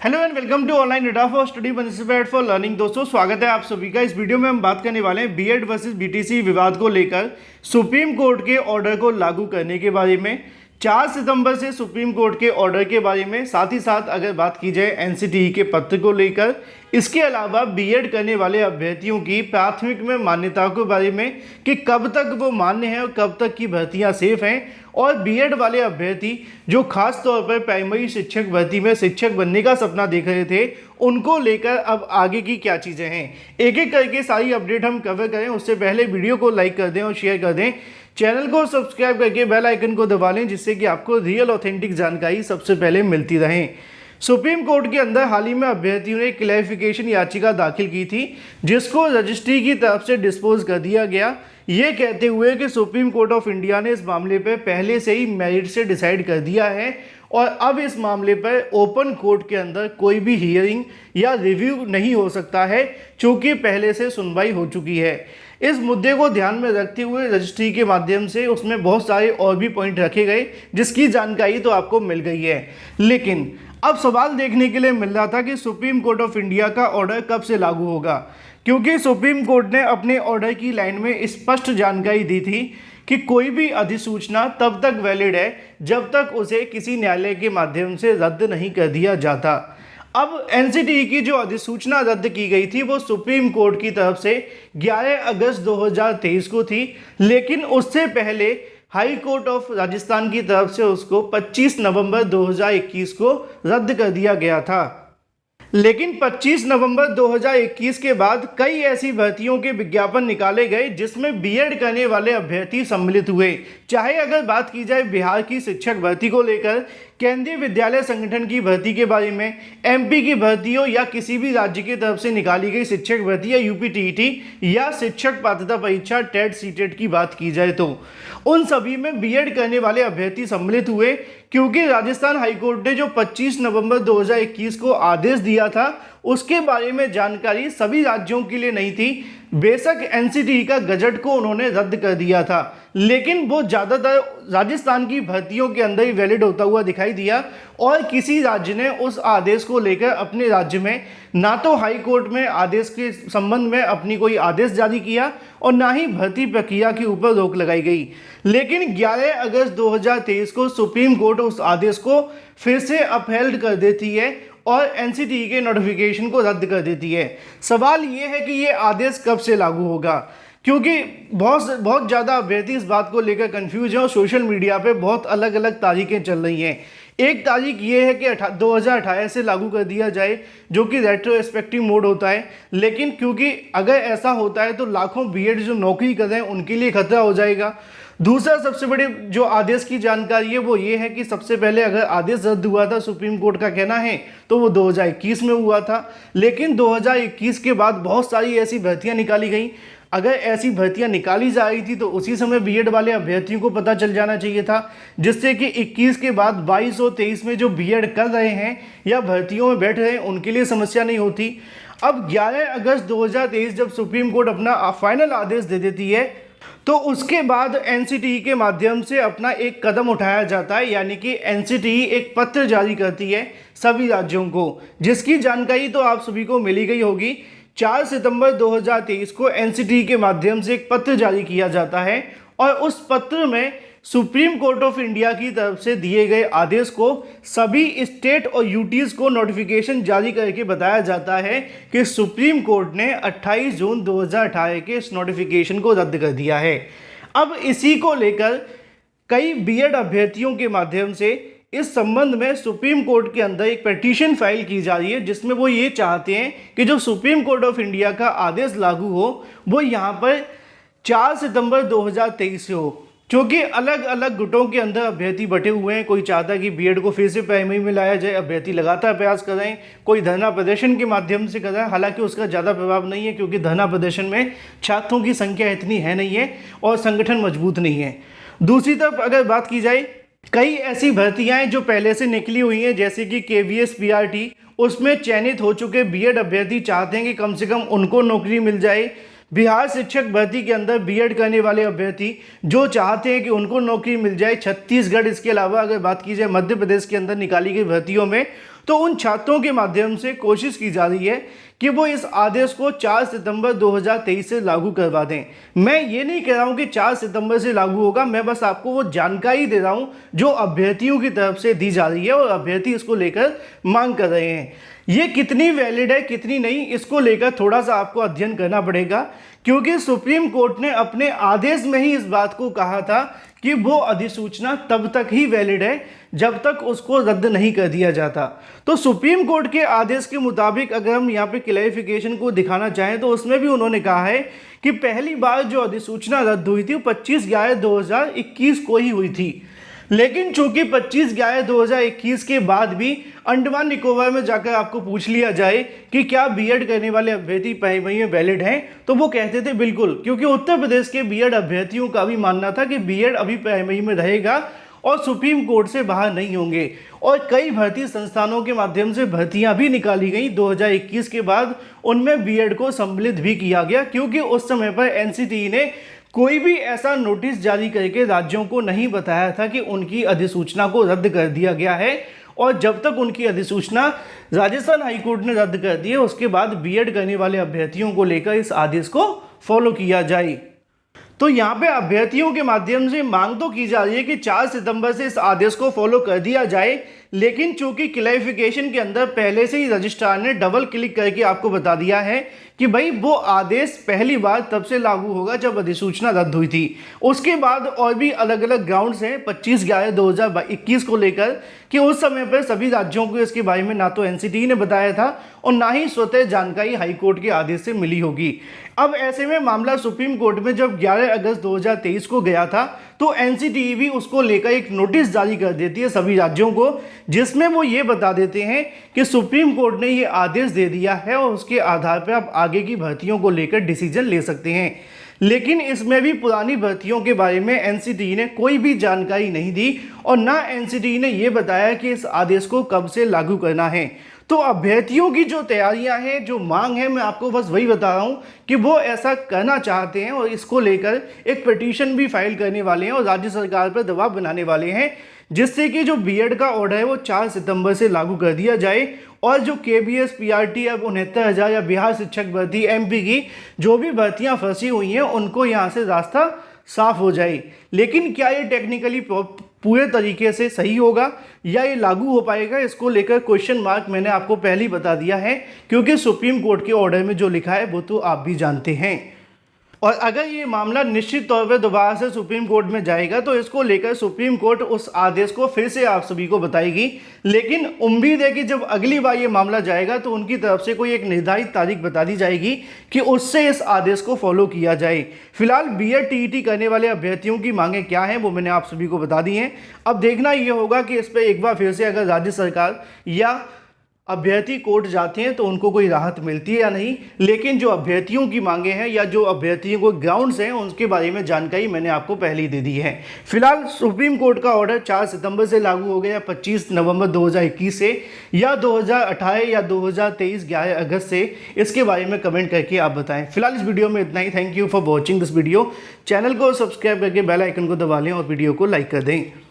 Hello and welcome to online data for study participate for learning. दोस्तों स्वागत है आप सभी का। इस वीडियो में हम बात करने वाले हैं बीएड वर्सेस बीटीसी विवाद को लेकर सुप्रीम कोर्ट के ऑर्डर को लागू करने के बारे में। 4 सितंबर से सुप्रीम कोर्ट के ऑर्डर के बारे में, साथ ही साथ अगर बात की जाए एनसीटीई के पत्र को लेकर, इसके अलावा बीएड करने वाले अभ्यर्थियों की प्राथमिक में मान्यता के बारे में कि कब तक वो मान्य है और कब तक की भर्तियां सेफ हैं, और बीएड वाले अभ्यर्थी जो खास तौर पर प्राइमरी शिक्षक भर्ती में शिक्षक बनने का सपना देख रहे थे, उनको लेकर अब आगे की क्या चीज़ें हैं, एक एक करके सारी अपडेट हम कवर करें। उससे पहले वीडियो को लाइक कर दें और शेयर कर दें, चैनल को सब्सक्राइब करके बेल आइकन को दबा लें, जिससे कि आपको रियल ऑथेंटिक जानकारी सबसे पहले मिलती रहे। सुप्रीम कोर्ट के अंदर हाल ही में अभ्यर्थियों ने क्लैरिफिकेशन याचिका दाखिल की थी, जिसको रजिस्ट्री की तरफ से डिस्पोज कर दिया गया, ये कहते हुए कि सुप्रीम कोर्ट ऑफ इंडिया ने इस मामले पर पहले से ही मेरिट से डिसाइड कर दिया है और अब इस मामले पर ओपन कोर्ट के अंदर कोई भी हियरिंग या रिव्यू नहीं हो सकता है, चूँकि पहले से सुनवाई हो चुकी है। इस मुद्दे को ध्यान में रखते हुए रजिस्ट्री के माध्यम से उसमें बहुत सारे और भी पॉइंट रखे गए, जिसकी जानकारी तो आपको मिल गई है। लेकिन अब सवाल देखने के लिए मिल रहा था कि सुप्रीम कोर्ट ऑफ इंडिया का ऑर्डर कब से लागू होगा, क्योंकि सुप्रीम कोर्ट ने अपने ऑर्डर की लाइन में स्पष्ट जानकारी दी थी कि कोई भी अधिसूचना तब तक वैलिड है जब तक उसे किसी न्यायालय के माध्यम से रद्द नहीं कर दिया जाता। अब एनसीटीई की जो अधिसूचना रद्द की गई थी वो सुप्रीम कोर्ट की तरफ से 11 अगस्त 2023 को थी, लेकिन उससे पहले हाई कोर्ट ऑफ राजस्थान की तरफ से उसको 25 नवंबर 2021 को रद्द कर दिया गया था। लेकिन 25 नवंबर 2021 के बाद कई ऐसी भर्तियों के विज्ञापन निकाले गए जिसमें बीएड करने वाले अभ्यर्थी सम्मिलित हुए। चाहे अगर बात की जाए बिहार की शिक्षक भर्ती को लेकर, केंद्रीय विद्यालय संगठन की भर्ती के बारे में, एमपी की भर्ती हो या किसी भी राज्य की तरफ से निकाली गई शिक्षक भर्ती या यूपीटीईटी या शिक्षक पात्रता परीक्षा टेट सीटेट की बात की जाए तो उन सभी में बीएड करने वाले अभ्यर्थी सम्मिलित हुए, क्योंकि राजस्थान हाईकोर्ट ने जो 25 नवंबर 2021 को आदेश दिया था उसके बारे में जानकारी सभी राज्यों के लिए नहीं थी। बेशक एनसीटीई का गजट को उन्होंने रद्द कर दिया था, लेकिन वो ज़्यादातर राजस्थान की भर्तियों के अंदर ही वैलिड होता हुआ दिखाई दिया, और किसी राज्य ने उस आदेश को लेकर अपने राज्य में ना तो हाई कोर्ट में आदेश के संबंध में अपनी कोई आदेश जारी किया और ना ही भर्ती प्रक्रिया के ऊपर रोक लगाई गई। लेकिन 11 अगस्त 2023 को सुप्रीम कोर्ट उस आदेश को फिर से अपहेल्ड कर देती है और एनसीटीई के नोटिफिकेशन को रद्द कर देती है। सवाल ये है कि ये आदेश कब से लागू होगा, क्योंकि बहुत ज़्यादा अभ्यर्थी इस बात को लेकर कंफ्यूज है और सोशल मीडिया पे बहुत अलग अलग तारीखें चल रही हैं। एक तारीख ये है कि 2018 से लागू कर दिया जाए, जो कि रेट्रोस्पेक्टिव मोड होता है, लेकिन क्योंकि अगर ऐसा होता है तो लाखों बीएड जो नौकरी कर रहे हैं उनके लिए खतरा हो जाएगा। दूसरा सबसे बड़ी जो आदेश की जानकारी है वो ये है कि सबसे पहले अगर आदेश रद्द हुआ था, सुप्रीम कोर्ट का कहना है, तो वो 2021 में हुआ था, लेकिन 2021 के बाद बहुत सारी ऐसी भर्तियां निकाली गई। अगर ऐसी भर्तियां निकाली जा रही थी तो उसी समय बीएड वाले अभ्यर्थियों को पता चल जाना चाहिए था, जिससे कि 21 के बाद 22 और 23 में जो बीएड कर रहे हैं या भर्तियों में बैठ रहे हैं उनके लिए समस्या नहीं होती। अब 11 अगस्त 2023 जब सुप्रीम कोर्ट अपना फाइनल आदेश दे देती है तो उसके बाद एनसीटीई के माध्यम से अपना एक कदम उठाया जाता है, यानी कि एनसीटीई एक पत्र जारी करती है सभी राज्यों को, जिसकी जानकारी तो आप सभी को मिली गई होगी। 4 सितंबर 2023 को एनसीटीई के माध्यम से एक पत्र जारी किया जाता है और उस पत्र में सुप्रीम कोर्ट ऑफ इंडिया की तरफ से दिए गए आदेश को सभी स्टेट और यूटीज को नोटिफिकेशन जारी करके बताया जाता है कि सुप्रीम कोर्ट ने 28 जून 2018 के इस नोटिफिकेशन को रद्द कर दिया है। अब इसी को लेकर कई बीएड अभ्यर्थियों के माध्यम से इस संबंध में सुप्रीम कोर्ट के अंदर एक पिटीशन फाइल की जा रही है, जिसमें वो ये चाहते हैं कि जो सुप्रीम कोर्ट ऑफ इंडिया का आदेश लागू हो वो यहाँ पर 4 सितंबर 2023 से हो, क्योंकि अलग अलग गुटों के अंदर अभ्यर्थी बटे हुए हैं। कोई चाहता है कि बीएड को फिर से प्राइमरी में लाया जाए, अभ्यर्थी लगातार प्रयास कर रहे हैं, कोई धरना प्रदर्शन के माध्यम से कर रहा है, हालांकि उसका ज़्यादा प्रभाव नहीं है क्योंकि धरना प्रदर्शन में छात्रों की संख्या इतनी है नहीं है और संगठन मजबूत नहीं है। दूसरी तरफ अगर बात की जाए, कई ऐसी भर्तियां हैं जो पहले से निकली हुई हैं, जैसे कि केवीएस पीआरटी, उसमें चयनित हो चुके बीएड अभ्यर्थी चाहते हैं कि कम से कम उनको नौकरी मिल जाए। बिहार शिक्षक भर्ती के अंदर बीएड करने वाले अभ्यर्थी जो चाहते हैं कि उनको नौकरी मिल जाए। छत्तीसगढ़, इसके अलावा अगर बात की जाए मध्य प्रदेश के अंदर निकाली गई भर्तियों में, तो उन छात्रों के माध्यम से कोशिश की जा रही है कि वो इस आदेश को 4 सितंबर 2023 से लागू करवा दें। मैं ये नहीं कह रहा हूँ कि 4 सितंबर से लागू होगा, मैं बस आपको वो जानकारी दे रहा हूँ जो अभ्यर्थियों की तरफ से दी जा रही है और अभ्यर्थी इसको लेकर मांग कर रहे हैं। ये कितनी वैलिड है कितनी नहीं, इसको लेकर थोड़ा सा आपको अध्ययन करना पड़ेगा, क्योंकि सुप्रीम कोर्ट ने अपने आदेश में ही इस बात को कहा था कि वो अधिसूचना तब तक ही वैलिड है जब तक उसको रद्द नहीं कर दिया जाता। तो सुप्रीम कोर्ट के आदेश के मुताबिक अगर हम यहाँ पे क्लैरिफिकेशन को दिखाना चाहें तो उसमें भी उन्होंने कहा है कि पहली बार जो अधिसूचना रद्द हुई थी वो 25/11/2021 को ही हुई थी, लेकिन चूंकि 25/11/2021 के बाद भी अंडमान निकोबार में जाकर आपको पूछ लिया जाए कि क्या बीएड करने वाले अभ्यर्थी पहली में वैलिड हैं, तो वो कहते थे बिल्कुल, क्योंकि उत्तर प्रदेश के बीएड अभ्यर्थियों का भी मानना था कि बीएड अभी पहली में रहेगा और सुप्रीम कोर्ट से बाहर नहीं होंगे। और कई भर्ती संस्थानों के माध्यम से भर्तियां भी निकाली गई 2021 के बाद, उनमें बीएड को सम्मिलित भी किया गया, क्योंकि उस समय पर एनसीटीई ने कोई भी ऐसा नोटिस जारी करके राज्यों को नहीं बताया था कि उनकी अधिसूचना को रद्द कर दिया गया है। और जब तक उनकी अधिसूचना राजस्थान हाईकोर्ट ने रद्द कर दी है, उसके बाद बीएड करने वाले अभ्यर्थियों को लेकर इस आदेश को फॉलो किया जाए। तो यहाँ पे अभ्यर्थियों के माध्यम से मांग तो की जा रही है कि 4 सितंबर से इस आदेश को फॉलो कर दिया जाए, लेकिन चूंकि क्लैरिफिकेशन के अंदर पहले से ही रजिस्ट्रार ने डबल क्लिक करके आपको बता दिया है कि भाई वो आदेश पहली बार तब से लागू होगा जब अधिसूचना रद्द हुई थी। उसके बाद और भी अलग अलग ग्राउंड्स हैं 25/11/2021 को लेकर कि उस समय पर सभी राज्यों को इसके बारे में ना तो एनसीटीई ने बताया था और ना ही स्वतः जानकारी हाईकोर्ट के आदेश से मिली होगी। अब ऐसे में मामला सुप्रीम कोर्ट में जब 11 अगस्त 2023 को गया था तो एनसीटीई भी उसको लेकर एक नोटिस जारी कर देती है सभी राज्यों को, जिसमें वो ये बता देते हैं कि सुप्रीम कोर्ट ने ये आदेश दे दिया है और उसके आधार पर आप आगे की भर्तियों को लेकर डिसीजन ले सकते हैं। लेकिन इसमें भी पुरानी भर्तियों के बारे में एनसीटीई ने कोई भी जानकारी नहीं दी और ना एनसीटीई ने ये बताया कि इस आदेश को कब से लागू करना है। तो अभ्यर्थियों की जो तैयारियां हैं, जो मांग है, मैं आपको बस वही बता रहा हूं कि वो ऐसा करना चाहते हैं और इसको लेकर एक पिटीशन भी फाइल करने वाले हैं और राज्य सरकार पर दबाव बनाने वाले हैं, जिससे कि जो बीएड का ऑर्डर है वो 4 सितंबर से लागू कर दिया जाए और जो केबीएस पीआरटी अब 69,000 या बिहार शिक्षक भर्ती एमपी की जो भी भर्तियां फंसी हुई हैं उनको यहाँ से रास्ता साफ हो जाए। लेकिन क्या ये टेक्निकली पूरे तरीके से सही होगा या ये लागू हो पाएगा, इसको लेकर क्वेश्चन मार्क मैंने आपको पहले ही बता दिया है, क्योंकि सुप्रीम कोर्ट के ऑर्डर में जो लिखा है वो तो आप भी जानते हैं। और अगर ये मामला निश्चित तौर पर दोबारा से सुप्रीम कोर्ट में जाएगा तो इसको लेकर सुप्रीम कोर्ट उस आदेश को फिर से आप सभी को बताएगी। लेकिन उम्मीद है कि जब अगली बार ये मामला जाएगा तो उनकी तरफ से कोई एक निर्धारित तारीख बता दी जाएगी कि उससे इस आदेश को फॉलो किया जाए। फिलहाल बीएड टीईटी करने वाले अभ्यर्थियों की मांगें क्या हैं वो मैंने आप सभी को बता दी हैं। अब देखना ये होगा कि इस पर एक बार फिर से अगर राज्य सरकार या अभ्यर्थी कोर्ट जाते हैं तो उनको कोई राहत मिलती है या नहीं। लेकिन जो अभ्यर्थियों की मांगे हैं या जो अभ्यर्थियों को ग्राउंड्स हैं उनके बारे में जानकारी मैंने आपको पहले ही दे दी है। फिलहाल सुप्रीम कोर्ट का ऑर्डर 4 सितंबर से लागू हो गया, 25 नवंबर 2021 से या 2018 या 2023 11 अगस्त से, इसके बारे में कमेंट करके आप बताएं। फिलहाल इस वीडियो में इतना ही। Thank you for watching this video. Channel को सब्सक्राइब करके बेल आइकन को दबा लें और वीडियो को लाइक कर दें।